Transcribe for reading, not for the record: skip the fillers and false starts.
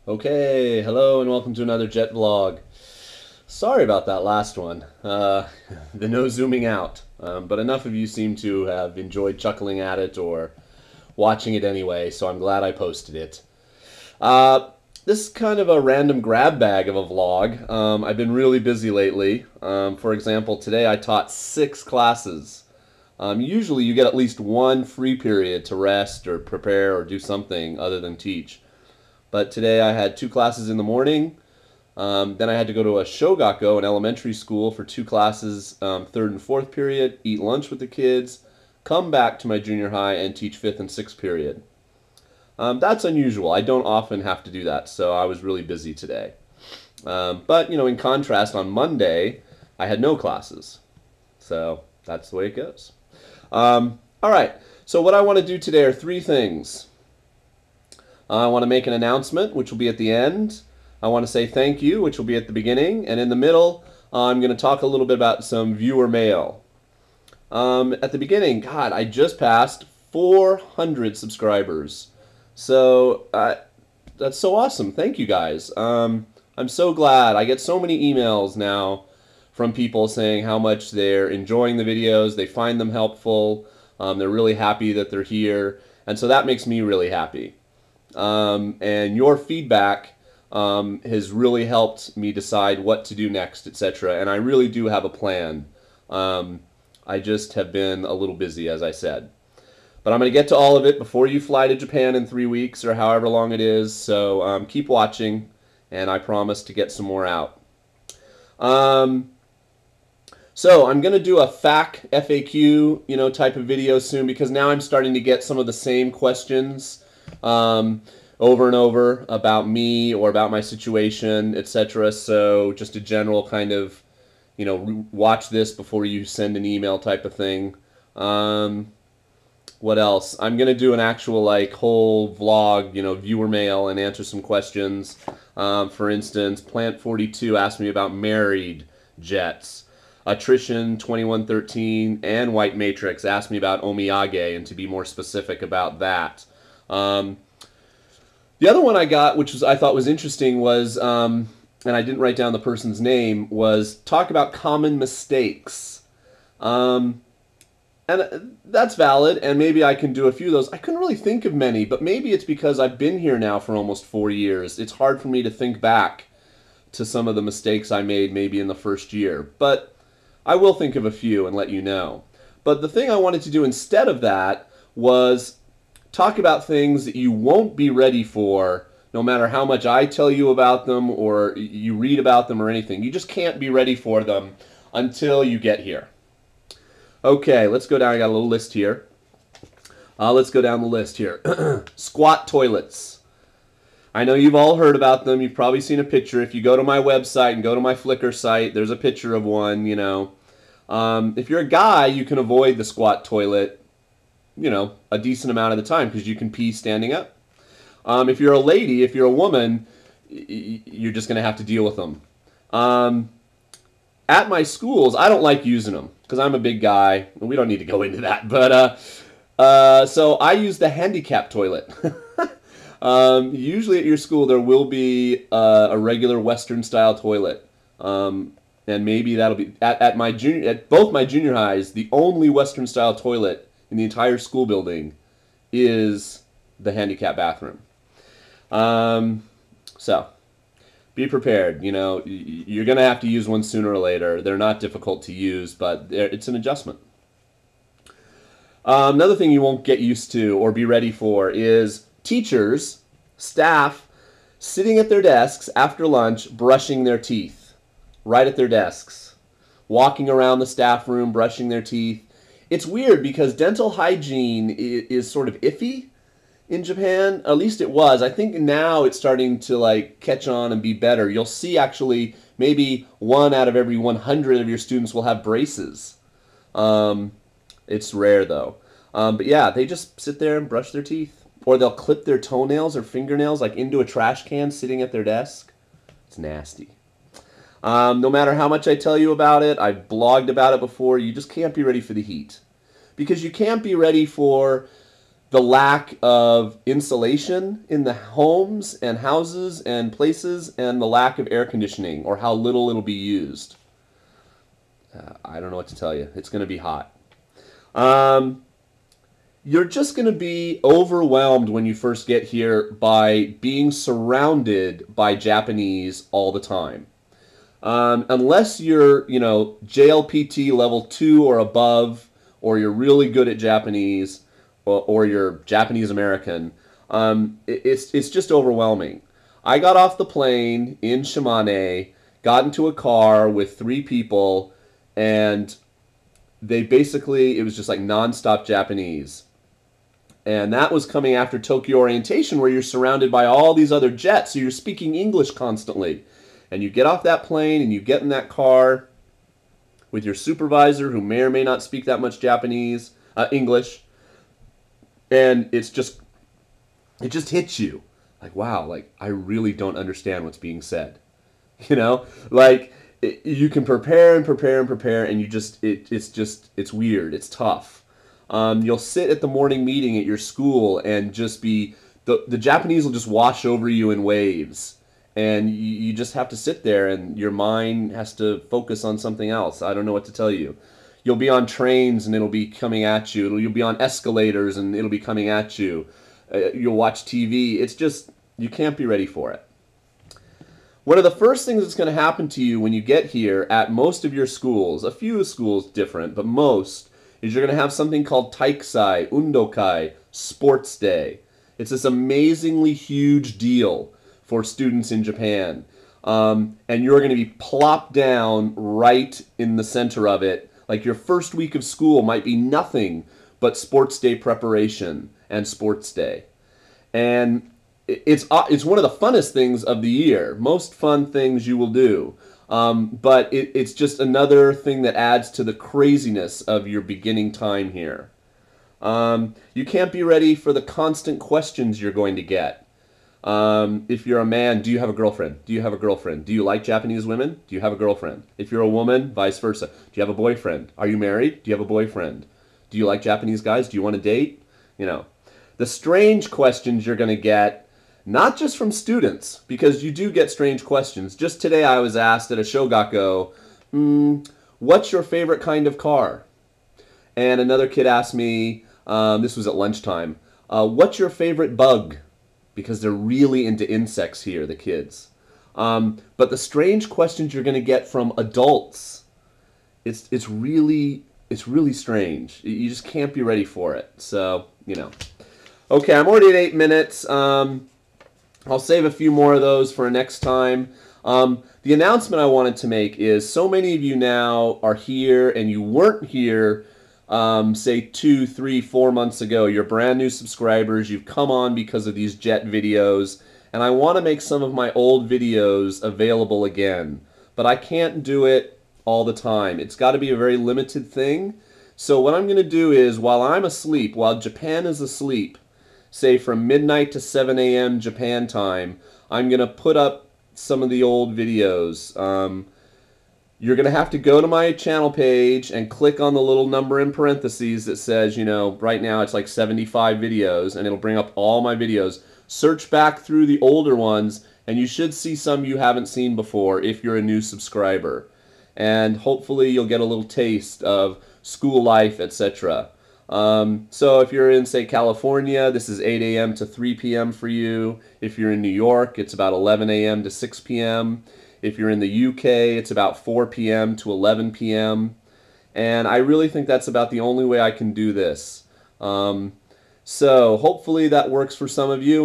Okay, hello and welcome to another Jet vlog. Sorry about that last one, the no zooming out, but enough of you seem to have enjoyed chuckling at it or watching it anyway, so I'm glad I posted it. This is kind of a random grab bag of a vlog. I've been really busy lately. For example, today I taught 6 classes. Usually you get at least one free period to rest or prepare or do something other than teach. But today I had 2 classes in the morning. Then I had to go to a Shogako, an elementary school, for 2 classes, 3rd and 4th period, eat lunch with the kids, come back to my junior high and teach 5th and 6th period. That's unusual. I don't often have to do that, so I was really busy today. But, you know, in contrast, on Monday, I had no classes. So that's the way it goes. All right, so what I want to do today are 3 things. I want to make an announcement, which will be at the end. I want to say thank you, which will be at the beginning. And in the middle, I'm going to talk a little bit about some viewer mail. At the beginning, God, I just passed 400 subscribers. So that's so awesome. Thank you guys. I'm so glad. I get so many emails now from people saying how much they're enjoying the videos. They find them helpful. They're really happy that they're here. And so that makes me really happy. And your feedback has really helped me decide what to do next, etc. And I really do have a plan. I just have been a little busy, as I said. But I'm going to get to all of it before you fly to Japan in 3 weeks or however long it is. So keep watching, and I promise to get some more out. So I'm going to do a FAQ, type of video soon, because now I'm starting to get some of the same questions over and over about me or about my situation, etc. So just a general kind of, watch this before you send an email type of thing. What else? I'm going to do an actual whole vlog, viewer mail and answer some questions. For instance, Plant 42 asked me about married jets. Attrition 2113 and White Matrix asked me about Omiyage and to be more specific about that. The other one I got, which I thought was interesting, was, and I didn't write down the person's name, was talk about common mistakes. And that's valid, and maybe I can do a few of those. I couldn't really think of many, but maybe it's because I've been here now for almost 4 years. It's hard for me to think back to some of the mistakes I made maybe in the first year. But I will think of a few and let you know. But the thing I wanted to do instead of that was talk about things that you won't be ready for no matter how much I tell you about them or you read about them or anything. You just can't be ready for them until you get here. Okay, let's go down. I got a little list here. Let's go down the list here. Squat toilets. I know you've all heard about them. You've probably seen a picture. If you go to my website and go to my Flickr site, there's a picture of one, If you're a guy, you can avoid the squat toilet, a decent amount of the time because you can pee standing up. If you're a lady, if you're a woman, you're just going to have to deal with them. At my schools, I don't like using them because I'm a big guy. We don't need to go into that. But so I use the handicap toilet. Usually at your school, there will be a regular Western-style toilet. And maybe that'll be, at both my junior highs, the only Western-style toilet in the entire school building is the handicap bathroom. So be prepared. You're going to have to use one sooner or later. They're not difficult to use, but it's an adjustment. Another thing you won't get used to or be ready for is teachers, staff, sitting at their desks after lunch, brushing their teeth right at their desks, walking around the staff room, brushing their teeth. It's weird because dental hygiene is sort of iffy in Japan. At least it was. I think now it's starting to catch on and be better. You'll see actually maybe 1 out of every 100 of your students will have braces. It's rare though. But yeah, they just sit there and brush their teeth. Or they'll clip their toenails or fingernails into a trash can sitting at their desk. It's nasty. No matter how much I tell you about it, I've blogged about it before, you just can't be ready for the heat. Because you can't be ready for the lack of insulation in the homes and houses and places, and the lack of air conditioning, or how little it'll be used. I don't know what to tell you. It's going to be hot. You're just going to be overwhelmed when you first get here by being surrounded by Japanese all the time. Unless you're, JLPT level 2 or above, or you're really good at Japanese, or you're Japanese American, it's just overwhelming. I got off the plane in Shimane, got into a car with 3 people, and it was just like nonstop Japanese. And that was coming after Tokyo Orientation, where you're surrounded by all these other jets, so you're speaking English constantly. And you get off that plane and you get in that car with your supervisor, who may or may not speak that much English, and it just hits you like, wow, like I really don't understand what's being said. You can prepare and prepare and prepare, and it's weird. It's tough. You'll sit at the morning meeting at your school and just the Japanese will just wash over you in waves, and you just have to sit there, and your mind has to focus on something else. I don't know what to tell you. You'll be on trains and it'll be coming at you. You'll be on escalators and it'll be coming at you. You'll watch TV. It's just, you can't be ready for it. One of the first things that's going to happen to you when you get here at most of your schools, a few schools different, but most, is you're going to have something called Taikisai, Undokai, Sports Day. It's this amazingly huge deal for students in Japan. And you're going to be plopped down right in the center of it. Like your first week of school might be nothing but Sports Day preparation and Sports Day. And it's one of the funnest things of the year. Most fun things you will do. But it's just another thing that adds to the craziness of your beginning time here. You can't be ready for the constant questions you're going to get. If you're a man, do you have a girlfriend? Do you have a girlfriend? Do you like Japanese women? Do you have a girlfriend? If you're a woman, vice versa. Do you have a boyfriend? Are you married? Do you have a boyfriend? Do you like Japanese guys? Do you want to date? The strange questions you're going to get, not just from students, because you do get strange questions. Just today I was asked at a shogakko, what's your favorite kind of car? And another kid asked me, this was at lunchtime, what's your favorite bug? Because they're really into insects here, the kids. But the strange questions you're going to get from adults, it's really strange. You just can't be ready for it. So, Okay, I'm already at 8 minutes. I'll save a few more of those for next time. The announcement I wanted to make is so many of you now are here and you weren't here say 2, 3, 4 months ago. You're brand new subscribers. You've come on because of these jet videos, and I want to make some of my old videos available again, but I can't do it all the time. It's got to be a very limited thing. So what I'm going to do is, while I'm asleep, while Japan is asleep, say from midnight to 7 a.m. Japan time, I'm going to put up some of the old videos. You're going to have to go to my channel page and click on the little number in parentheses that says, right now it's like 75 videos, and it'll bring up all my videos. Search back through the older ones, and you should see some you haven't seen before if you're a new subscriber. And hopefully you'll get a little taste of school life, etc. So if you're in, say, California, this is 8 a.m. to 3 p.m. for you. If you're in New York, it's about 11 a.m. to 6 p.m. If you're in the UK, it's about 4 p.m. to 11 p.m. And I really think that's about the only way I can do this. So hopefully that works for some of you.